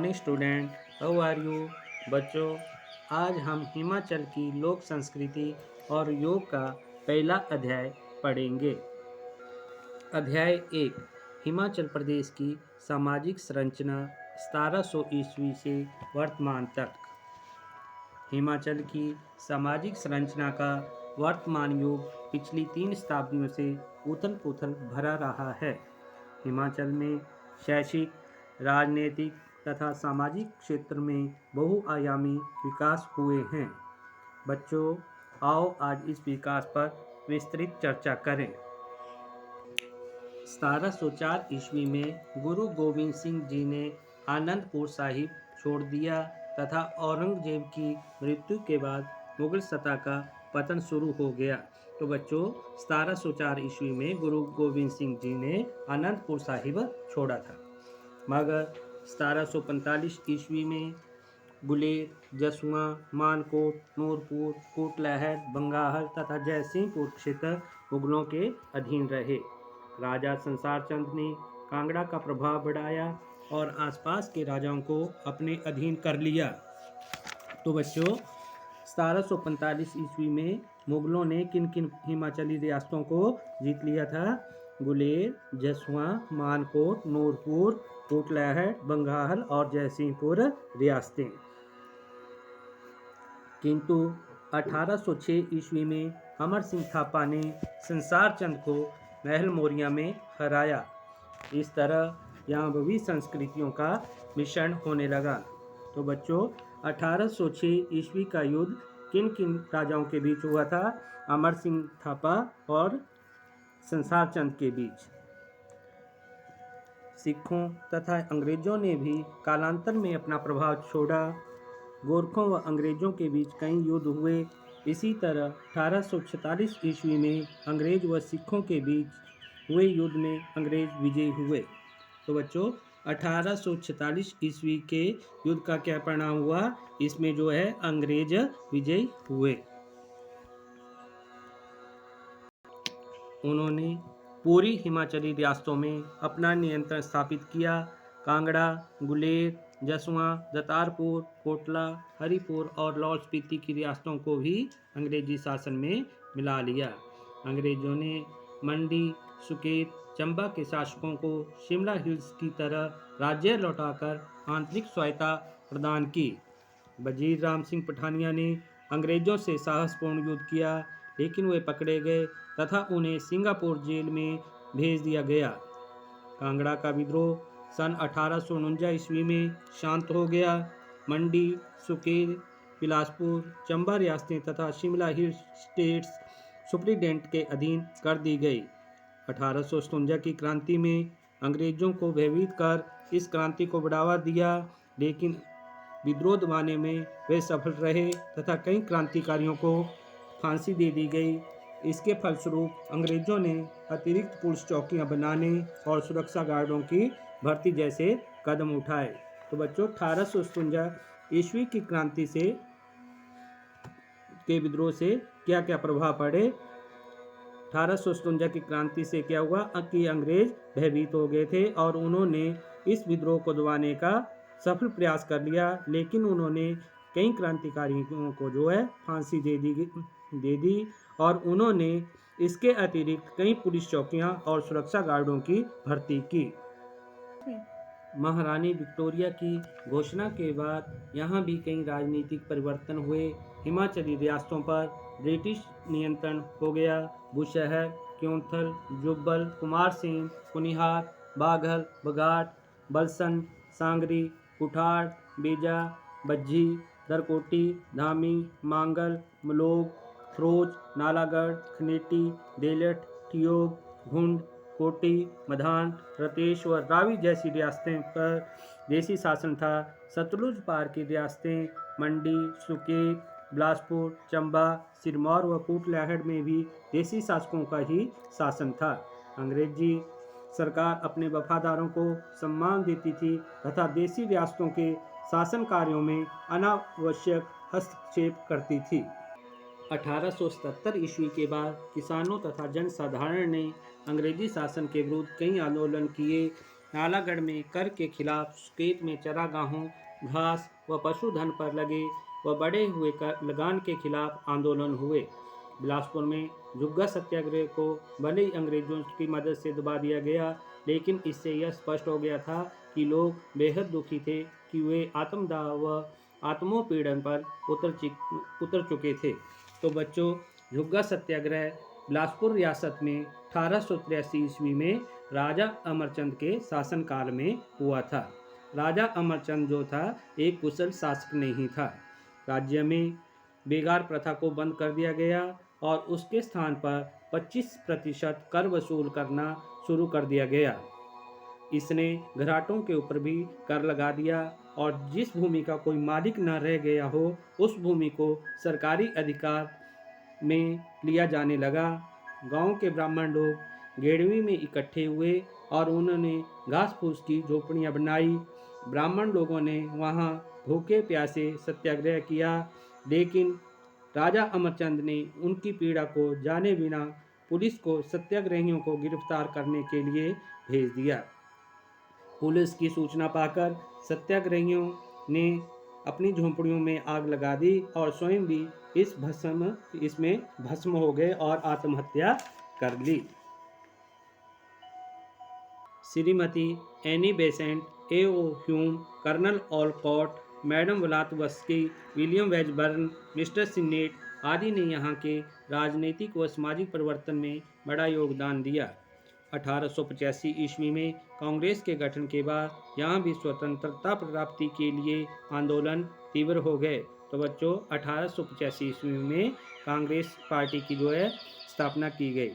Morning student, how are you? बच्चों, आज हम हिमाचल की लोक संस्कृति और योग का पहला अध्याय पढ़ेंगे। अध्याय 1। हिमाचल प्रदेश की सामाजिक संरचना 1700 ईस्वी से वर्तमान तक। हिमाचल की सामाजिक संरचना का वर्तमान युग पिछली 3 शताब्दियों से उथल पुथल भरा रहा है। हिमाचल में शैक्षिक, राजनीतिक तथा सामाजिक क्षेत्र में बहुआयामी विकास हुए हैं। बच्चों, आओ आज इस विकास पर विस्तृत चर्चा करें। 1704 ईस्वी में गुरु गोविंद सिंह जी ने आनंदपुर साहिब छोड़ दिया तथा औरंगजेब की मृत्यु के बाद मुगल सत्ता का पतन शुरू हो गया। तो बच्चों, 1704 ईस्वी में गुरु गोविंद सिंह जी ने आनंदपुर साहिब छोड़ा था, मगर 1745 ईस्वी में गुलेर, जसुआ, मानकोट, नूरपुर, कोटलैहड़, बंगाहल तथा जयसिंहपुर क्षेत्र मुगलों के अधीन रहे। राजा संसार चंद ने कांगड़ा का प्रभाव बढ़ाया और आसपास के राजाओं को अपने अधीन कर लिया। तो बच्चों, 1745 ईस्वी में मुगलों ने किन किन हिमाचली रियासतों को जीत लिया था? गुलेर, जसुआ, मानकोट, नूरपुर, कोटलैहड़, बंगाहल और जयसिंहपुर रियासतें। किंतु 1806 ईस्वी में अमर सिंह थापा ने संसार चंद को महल मौर्या में हराया। इस तरह यहाँ विविध संस्कृतियों का मिश्रण होने लगा। तो बच्चों, 1806 ईस्वी का युद्ध किन किन राजाओं के बीच हुआ था? अमर सिंह थापा और संसार चंद के बीच। सिखों तथा अंग्रेजों ने भी कालांतर में अपना प्रभाव छोड़ा। गोरखों व अंग्रेजों के बीच कई युद्ध हुए। इसी तरह 1846 ईस्वी में अंग्रेज व सिखों के बीच हुए युद्ध में अंग्रेज विजयी हुए। तो बच्चों, 1846 ईस्वी के युद्ध का क्या परिणाम हुआ? इसमें जो है अंग्रेज विजयी हुए। उन्होंने पूरी हिमाचली रियासतों में अपना नियंत्रण स्थापित किया। कांगड़ा, गुलेर, जसुआ, दतारपुर, कोटला, हरिपुर और लाहौल स्पीति की रियासतों को भी अंग्रेजी शासन में मिला लिया। अंग्रेजों ने मंडी, सुकेत, चंबा के शासकों को शिमला हिल्स की तरह राज्य लौटाकर आंतरिक स्वायत्तता प्रदान की। वजीर राम सिंह पठानिया ने अंग्रेजों से साहसपूर्ण युद्ध किया, लेकिन वे पकड़े गए तथा उन्हें सिंगापुर जेल में भेज दिया गया। कांगड़ा का विद्रोह सन 1849 ईस्वी में शांत हो गया। मंडी, सुकेत, बिलासपुर, चंबा रियासतें तथा शिमला हिल्स स्टेट्स सुप्रीटेंडेंट के अधीन कर दी गई। 1857 की क्रांति में अंग्रेजों को भयभीत कर इस क्रांति को बढ़ावा दिया, लेकिन विद्रोह दबाने में वे सफल रहे तथा कई क्रांतिकारियों को फांसी दे दी गई। इसके फलस्वरूप अंग्रेजों ने अतिरिक्त पुलिस चौकियां बनाने और सुरक्षा गार्डों की भर्ती जैसे कदम उठाए। तो बच्चों, 1857 ईस्वी की क्रांति से के विद्रोह से क्या क्या प्रभाव पड़े? 1857 की क्रांति से क्या हुआ कि अंग्रेज भयभीत हो गए थे और उन्होंने इस विद्रोह को दबाने का सफल प्रयास कर लिया, लेकिन उन्होंने कई क्रांतिकारियों को जो है फांसी दे दी और उन्होंने इसके अतिरिक्त कई पुलिस चौकियां और सुरक्षा गार्डों की भर्ती की। महारानी विक्टोरिया की घोषणा के बाद यहाँ भी कई राजनीतिक परिवर्तन हुए। हिमाचली रियासतों पर ब्रिटिश नियंत्रण हो गया। बुशहर, क्योंथल, जुब्बल, कुमारसेन, कुनिहार, बाघल, बघाट, बलसन, सांगरी, कुठाड़, बेजा, बज्झी, दरकोटी, धामी, मांगल, मलोग, थ्रोज, नालागढ़, खनेटी, देलट, ठियोग, घुंड, कोटी, मधान, रतेश व रावी जैसी रियासतें पर देसी शासन था। सतलुज पार की रियासतें मंडी, सुकेत, बिलासपुर, चंबा, सिरमौर व कोटलैहड़ में भी देसी शासकों का ही शासन था। अंग्रेजी सरकार अपने वफादारों को सम्मान देती थी तथा देसी रियासतों के शासन कार्यों में अनावश्यक हस्तक्षेप करती थी। 1877 ईस्वी के बाद किसानों तथा जनसाधारण ने अंग्रेजी शासन के विरुद्ध कई आंदोलन किए। नालागढ़ में कर के खिलाफ, सुकेत में चरागाहों, घास व पशुधन पर लगे व बढ़े हुए कर लगान के खिलाफ आंदोलन हुए। बिलासपुर में झुग्गा सत्याग्रह को भले ही अंग्रेजों की मदद से दबा दिया गया, लेकिन इससे यह स्पष्ट हो गया था कि लोग बेहद दुखी थे कि वे आत्मदाह व आत्मोपीड़न पर उतर चुके थे। तो बच्चों, झुग्गा सत्याग्रह बिलासपुर रियासत में 1883 ईस्वी में राजा अमरचंद के शासनकाल में हुआ था। राजा अमरचंद जो था, एक कुशल शासक नहीं था। राज्य में बेगार प्रथा को बंद कर दिया गया और उसके स्थान पर 25% कर वसूल करना शुरू कर दिया गया। इसने घराटों के ऊपर भी कर लगा दिया और जिस भूमि का कोई मालिक न रह गया हो, उस भूमि को सरकारी अधिकार में लिया जाने लगा। गांव के ब्राह्मण लोग गेड़वी में इकट्ठे हुए और उन्होंने घास फूस की झोपड़ियां बनाई। ब्राह्मण लोगों ने वहां भूखे प्यासे सत्याग्रह किया, लेकिन राजा अमरचंद ने उनकी पीड़ा को जाने बिना पुलिस को सत्याग्रहियों को गिरफ्तार करने के लिए भेज दिया। पुलिस की सूचना पाकर सत्याग्रहियों ने अपनी झोंपड़ियों में आग लगा दी और स्वयं भी इसमें भस्म हो गए और आत्महत्या कर ली। Shrimati Annie Besant, A.O. Hume, colonel Olcott, madam Blavatsky, William Wedderburn, mister Sinnett आदि ने यहाँ के राजनीतिक व सामाजिक परिवर्तन में बड़ा योगदान दिया। 1885 ईस्वी में कांग्रेस के गठन के बाद यहाँ भी स्वतंत्रता प्राप्ति के लिए आंदोलन तीव्र हो गए। तो बच्चों, 1885 ईस्वी में कांग्रेस पार्टी की जो है स्थापना की गई।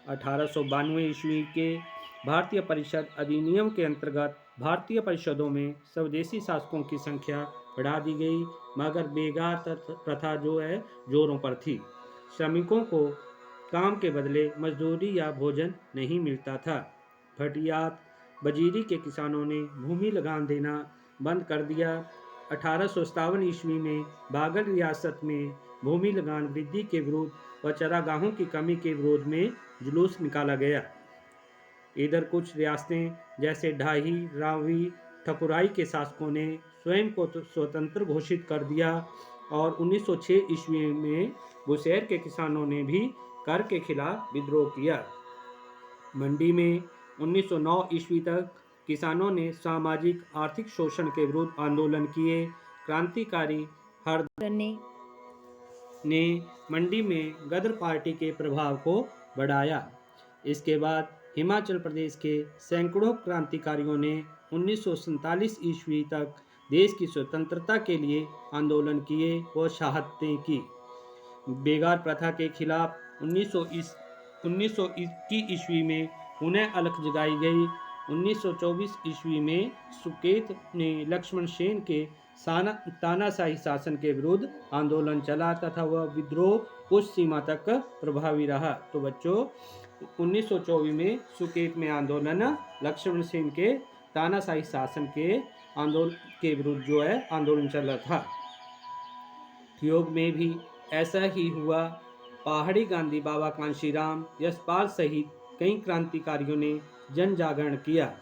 1892 ईस्वी के भारतीय परिषद अधिनियम के अंतर्गत भारतीय परिषदों में स्वदेशी शासकों की संख्या बढ़ा दी गई, मगर बेगार प्रथा जो है जोरों पर थी। श्रमिकों को काम के बदले मजदूरी या भोजन नहीं मिलता था। भटियात बजीरी के किसानों ने भूमि लगान देना बंद कर दिया। 1857 ईस्वी में बागल रियासत में भूमि लगान वृद्धि के विरोध व चरागाहों की कमी के विरोध में जुलूस निकाला गया। इधर कुछ रियासतें जैसे ढाही, रावी, ठकुराई के शासकों ने स्वयं को स्वतंत्र घोषित कर दिया और 1906 ईस्वी में बुशहर के किसानों ने भी कर के खिलाफ विद्रोह किया। मंडी में 1909 ईस्वी तक किसानों ने सामाजिक आर्थिक शोषण के विरुद्ध आंदोलन किए। क्रांतिकारी हरदने ने मंडी में गदर पार्टी के प्रभाव को बढ़ाया। इसके बाद हिमाचल प्रदेश के सैकड़ों क्रांतिकारियों ने 1947 ईस्वी तक देश की स्वतंत्रता के लिए आंदोलन किए व शहादतें की। बेगार प्रथा के खिलाफ 1921 ईस्वी में पुनः अलख जगाई गई। 1924 ईस्वी में सुकेत ने लक्ष्मण सेन के तानाशाही शासन के विरुद्ध आंदोलन चला तथा वह विद्रोह कुछ सीमा तक प्रभावी रहा। तो बच्चों, 1924 में सुकेत में आंदोलन लक्ष्मण सेन के तानाशाही शासन के आंदोलन के विरुद्ध जो है आंदोलन चल रहा था। ठियोग में भी ऐसा ही हुआ। पहाड़ी गांधी, बाबा कांशीराम, यशपाल सहित कई क्रांतिकारियों ने जन जागरण किया।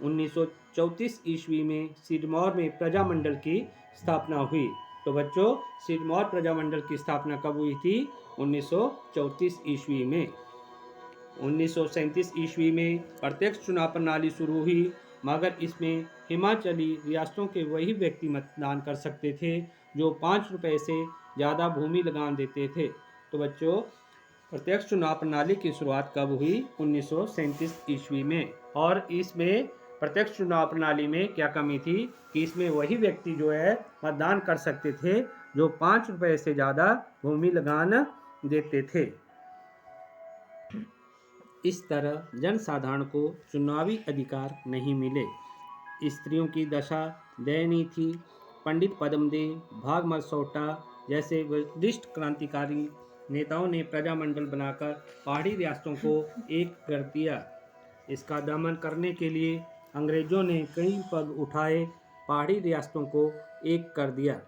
1934 ईस्वी में सिरमौर में प्रजामंडल की स्थापना हुई। तो बच्चों, सिरमौर प्रजामंडल की स्थापना कब हुई थी? 1934 ईस्वी में। 1937 ईस्वी में प्रत्यक्ष चुनाव प्रणाली शुरू हुई, मगर इसमें हिमाचली रियासतों के वही व्यक्ति मतदान कर सकते थे जो 5 रुपये से ज़्यादा भूमि लगान देते थे। तो बच्चों, प्रत्यक्ष चुनाव प्रणाली की शुरुआत कब हुई? 1937 ईस्वी में। और इसमें प्रत्यक्ष चुनाव प्रणाली में क्या कमी थी कि इसमें वही व्यक्ति जो है मतदान कर सकते थे जो 5 रुपये से ज़्यादा भूमि लगान देते थे। इस तरह जनसाधारण को चुनावी अधिकार नहीं मिले। स्त्रियों की दशा दयनीय थी। पंडित पद्मदेव, भागमल सोटा जैसे वरिष्ठ क्रांतिकारी नेताओं ने प्रजामंडल बनाकर पहाड़ी रियासतों को एक कर दिया। इसका दमन करने के लिए अंग्रेजों ने कई पग उठाए, पहाड़ी रियासतों को एक कर दिया।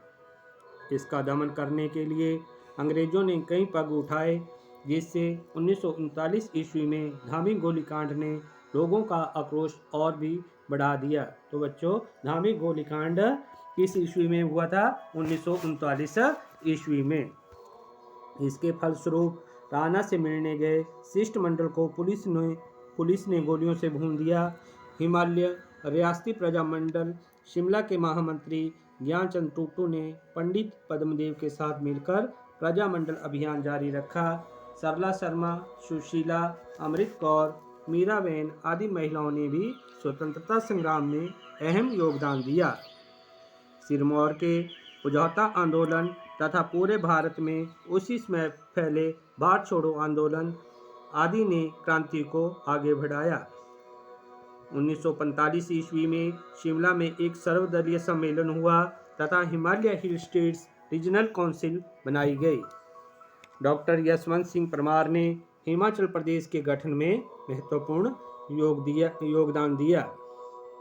इसका दमन करने के लिए अंग्रेजों ने कई पग उठाए, जिससे 1939 ईस्वी में धामी गोलीकांड ने लोगों का आक्रोश और भी बढ़ा दिया। तो बच्चों, धामी गोलीकांड किस ईस्वी में हुआ था? 1939 ईस्वी में। इसके फलस्वरूप राणा से मिलने गए शिष्टमंडल को पुलिस ने गोलियों से भून दिया। हिमालय रियासती प्रजामंडल शिमला के महामंत्री ज्ञानचंद टुटू ने पंडित पद्मदेव के साथ मिलकर प्रजामंडल अभियान जारी रखा। सरला शर्मा, सुशीला, अमृत कौर, मीराबेन आदि महिलाओं ने भी स्वतंत्रता संग्राम में अहम योगदान दिया। सिरमौर के समझौता आंदोलन तथा पूरे भारत में उसी समय फैले भारत छोड़ो आंदोलन आदि ने क्रांति को आगे बढ़ाया। 1945 ईस्वी में शिमला में एक सर्वदलीय सम्मेलन हुआ तथा हिमालय हिल स्टेट्स रीजनल काउंसिल बनाई गई। डॉक्टर यशवंत सिंह परमार ने हिमाचल प्रदेश के गठन में महत्वपूर्ण योगदान दिया।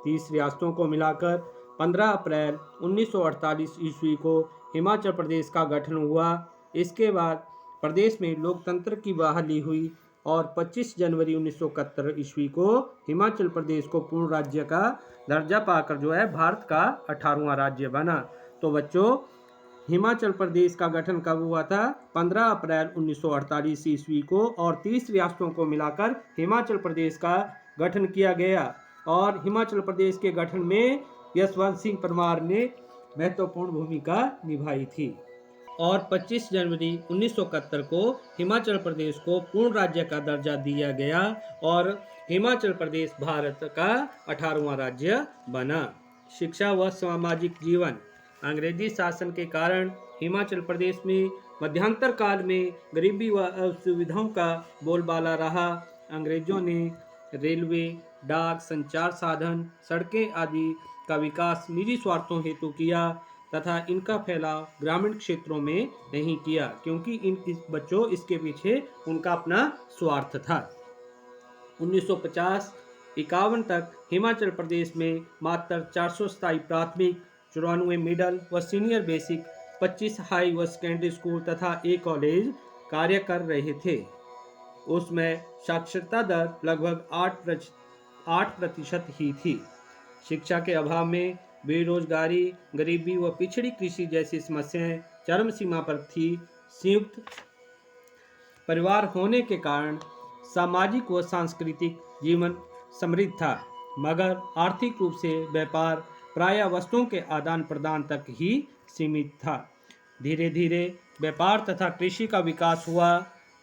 30 रियासतों को मिलाकर 15 अप्रैल 1948 ईस्वी को हिमाचल प्रदेश का गठन हुआ। इसके बाद प्रदेश में लोकतंत्र की बहाली हुई और 25 जनवरी 1971 ईस्वी को हिमाचल प्रदेश को पूर्ण राज्य का दर्जा पाकर भारत का 18वां राज्य बना। तो बच्चों, हिमाचल प्रदेश का गठन कब हुआ था? 15 अप्रैल 1948 ईस्वी को, और 30 रियासतों को मिलाकर हिमाचल प्रदेश का गठन किया गया। और हिमाचल प्रदेश के गठन में यशवंत सिंह परमार ने महत्वपूर्ण भूमिका निभाई थी। और 25 जनवरी 1971 को हिमाचल प्रदेश को पूर्ण राज्य का दर्जा दिया गया और हिमाचल प्रदेश भारत का 18वां राज्य बना। शिक्षा व सामाजिक जीवन। अंग्रेजी शासन के कारण हिमाचल प्रदेश में मध्यांतर काल में गरीबी व असुविधाओं का बोलबाला रहा। अंग्रेजों ने रेलवे, डाक, संचार साधन, सड़कें आदि का विकास निजी स्वार्थों हेतु किया तथा इनका फैलाव ग्रामीण क्षेत्रों में नहीं किया, क्योंकि इसके पीछे उनका अपना स्वार्थ था। 1950-51 तक हिमाचल प्रदेश में मात्र 427 प्राथमिक, 94 मिडल व सीनियर बेसिक, 25 हाई व सेकेंडरी स्कूल तथा एक कॉलेज कार्य कर रहे थे। उसमें साक्षरता दर लगभग 8% ही थी। शिक्षा के अभाव में बेरोजगारी, गरीबी व पिछड़ी कृषि जैसी समस्याएं चरम सीमा पर थी। संयुक्त परिवार होने के कारण सामाजिक व सांस्कृतिक जीवन समृद्ध था, मगर आर्थिक रूप से व्यापार प्रायः वस्तुओं के आदान प्रदान तक ही सीमित था। धीरे धीरे व्यापार तथा कृषि का विकास हुआ।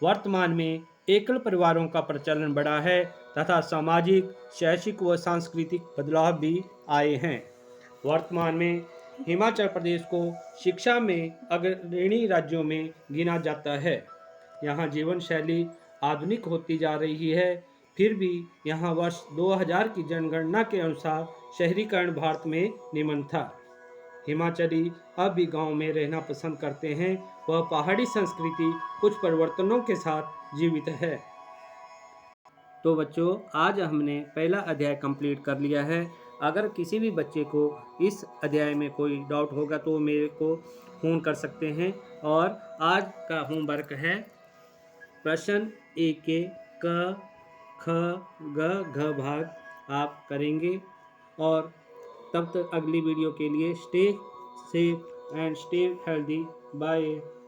वर्तमान में एकल परिवारों का प्रचलन बढ़ा है तथा सामाजिक, शैक्षिक व सांस्कृतिक बदलाव भी आए हैं। वर्तमान में हिमाचल प्रदेश को शिक्षा में अग्रणी राज्यों में गिना जाता है। यहाँ जीवन शैली आधुनिक होती जा रही है, फिर भी यहाँ वर्ष 2000 की जनगणना के अनुसार शहरीकरण भारत में निम्न था। हिमाचली अब भी गांव में रहना पसंद करते हैं। वह पहाड़ी संस्कृति कुछ परिवर्तनों के साथ जीवित है। तो बच्चों, आज हमने पहला अध्याय कंप्लीट कर लिया है। अगर किसी भी बच्चे को इस अध्याय में कोई डाउट होगा तो मेरे को फ़ोन कर सकते हैं। और आज का होमवर्क है प्रश्न एक के क, ख, ग, घ भाग आप करेंगे। और तब तक अगली वीडियो के लिए stay safe and stay healthy. Bye.